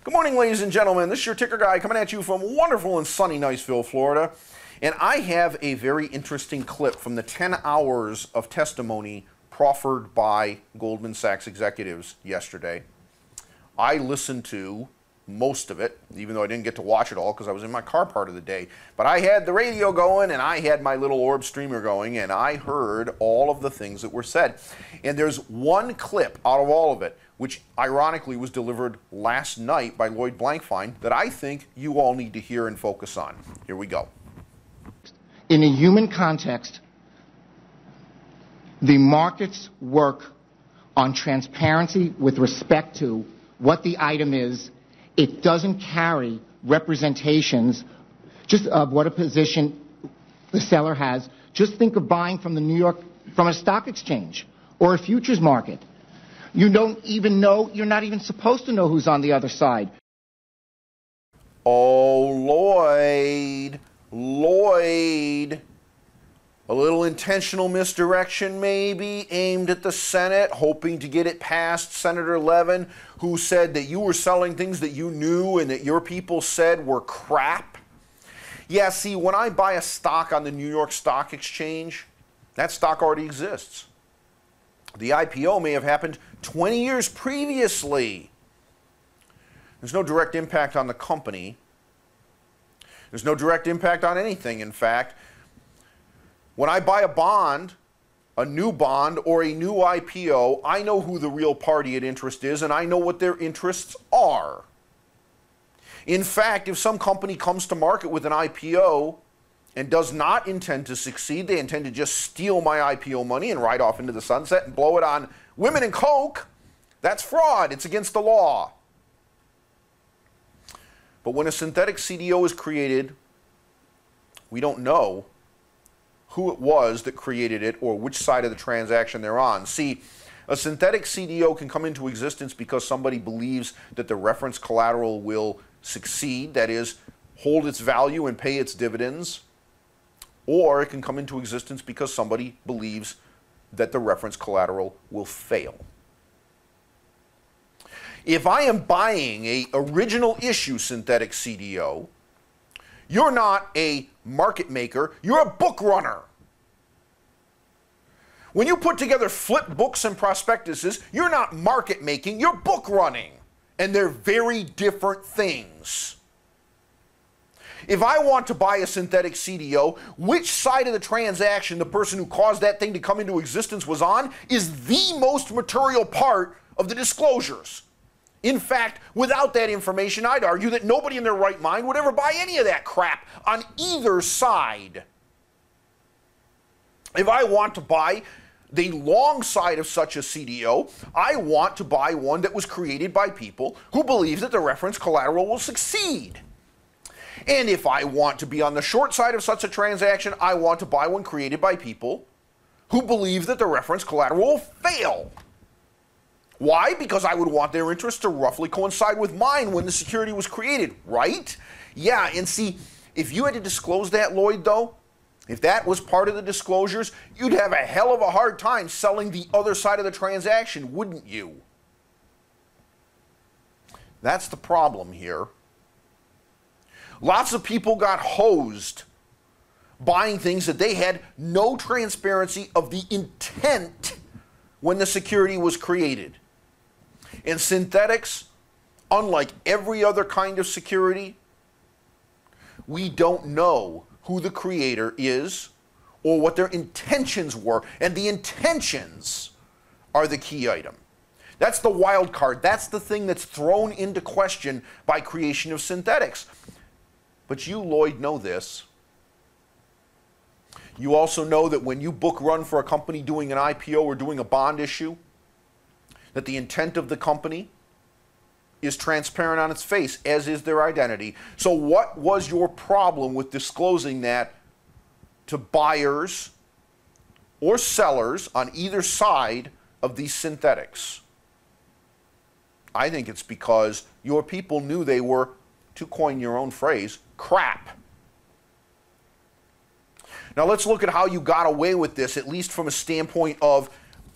Good morning, ladies and gentlemen. This is your Ticker Guy coming at you from wonderful and sunny Niceville, Florida. And I have a very interesting clip from the 10 hours of testimony proffered by Goldman Sachs executives yesterday. I listened to most of it, even though I didn't get to watch it all because I was in my car part of the day. But I had the radio going and I had my little orb streamer going and I heard all of the things that were said. And there's one clip out of all of it, which ironically was delivered last night by Lloyd Blankfein, that I think you all need to hear and focus on. Here we go. In a human context, the markets work on transparency with respect to what the item is. It doesn't carry representations just of what a position the seller has. Just think of buying from from a stock exchange or a futures market. You don't even know, you're not even supposed to know who's on the other side. Oh, Lloyd. A little intentional misdirection maybe aimed at the Senate, hoping to get it past Senator Levin, who said that you were selling things that you knew and that your people said were crap. Yeah, see, when I buy a stock on the New York Stock Exchange, that stock already exists. The IPO may have happened 20 years previously. There's no direct impact on the company. There's no direct impact on anything, in fact. When I buy a bond, a new bond, or a new IPO, I know who the real party at interest is, and I know what their interests are. In fact, if some company comes to market with an IPO and does not intend to succeed, they intend to just steal my IPO money and ride off into the sunset and blow it on women and coke, that's fraud. It's against the law. But when a synthetic CDO is created, we don't know who it was that created it or which side of the transaction they're on. See, a synthetic CDO can come into existence because somebody believes that the reference collateral will succeed, that is, hold its value and pay its dividends, or it can come into existence because somebody believes that the reference collateral will fail. If I am buying an original issue synthetic CDO, you're not a market maker, you're a book runner. When you put together flip books and prospectuses, you're not market making, you're book running. And they're very different things. If I want to buy a synthetic CDO, which side of the transaction the person who caused that thing to come into existence was on is the most material part of the disclosures. In fact, without that information, I'd argue that nobody in their right mind would ever buy any of that crap on either side. If I want to buy the long side of such a CDO, I want to buy one that was created by people who believe that the reference collateral will succeed. And if I want to be on the short side of such a transaction, I want to buy one created by people who believe that the reference collateral will fail. Why? Because I would want their interests to roughly coincide with mine when the security was created, right? Yeah, and see, if you had to disclose that, Lloyd, though, if that was part of the disclosures, you'd have a hell of a hard time selling the other side of the transaction, wouldn't you? That's the problem here. Lots of people got hosed buying things that they had no transparency of the intent when the security was created. And synthetics, unlike every other kind of security, we don't know who the creator is or what their intentions were. And the intentions are the key item. That's the wild card. That's the thing that's thrown into question by creation of synthetics. But you, Lloyd, know this. You also know that when you book run for a company doing an IPO or doing a bond issue, that the intent of the company is transparent on its face, as is their identity. So what was your problem with disclosing that to buyers or sellers on either side of these synthetics? I think it's because your people knew they were, to coin your own phrase, crap. Now let's look at how you got away with this, at least from a standpoint of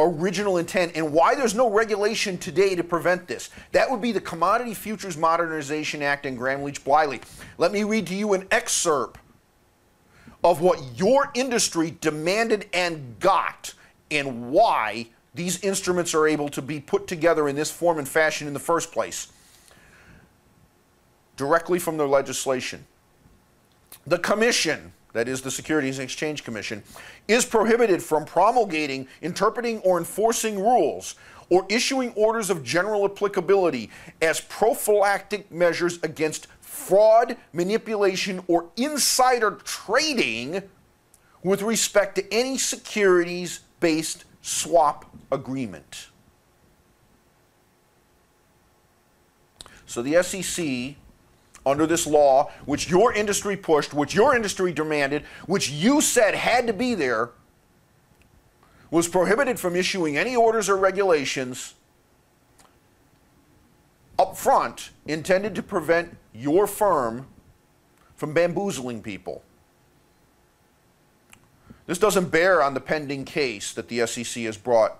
original intent and why there's no regulation today to prevent this. That would be the Commodity Futures Modernization Act and Gramm-Leach-Bliley. Let me read to you an excerpt of what your industry demanded and got and why these instruments are able to be put together in this form and fashion in the first place. Directly from their legislation. The Commission, that is the Securities and Exchange Commission, is prohibited from promulgating, interpreting, or enforcing rules or issuing orders of general applicability as prophylactic measures against fraud, manipulation, or insider trading with respect to any securities-based swap agreement. So the SEC, under this law, which your industry pushed, which your industry demanded, which you said had to be there, was prohibited from issuing any orders or regulations up front intended to prevent your firm from bamboozling people. This doesn't bear on the pending case that the SEC has brought,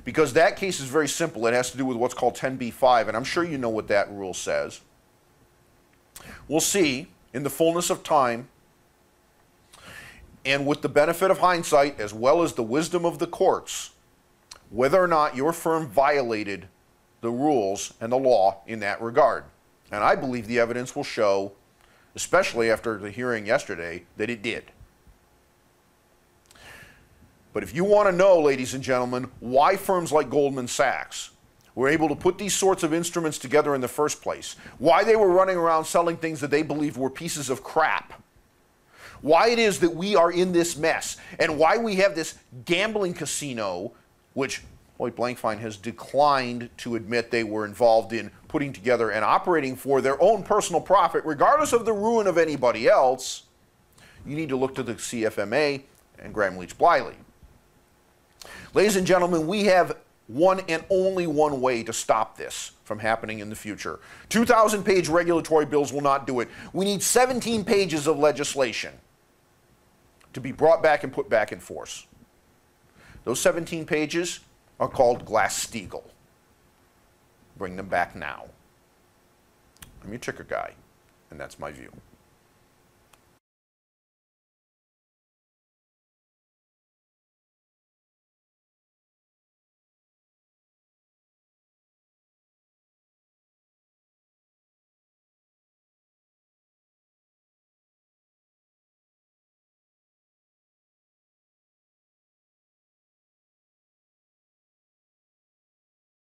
because that case is very simple. It has to do with what's called 10b-5, and I'm sure you know what that rule says. We'll see in the fullness of time, and with the benefit of hindsight as well as the wisdom of the courts, whether or not your firm violated the rules and the law in that regard. And I believe the evidence will show, especially after the hearing yesterday, that it did. But if you want to know, ladies and gentlemen, why firms like Goldman Sachs were able to put these sorts of instruments together in the first place, why they were running around selling things that they believed were pieces of crap, why it is that we are in this mess, and why we have this gambling casino, which Lloyd Blankfein has declined to admit they were involved in putting together and operating for their own personal profit, regardless of the ruin of anybody else, you need to look to the CFMA and Gramm-Leach-Bliley. Ladies and gentlemen, we have one and only one way to stop this from happening in the future. 2,000-page regulatory bills will not do it. We need 17 pages of legislation to be brought back and put back in force. Those 17 pages are called Glass-Steagall. Bring them back now. I'm your ticker guy, and that's my view.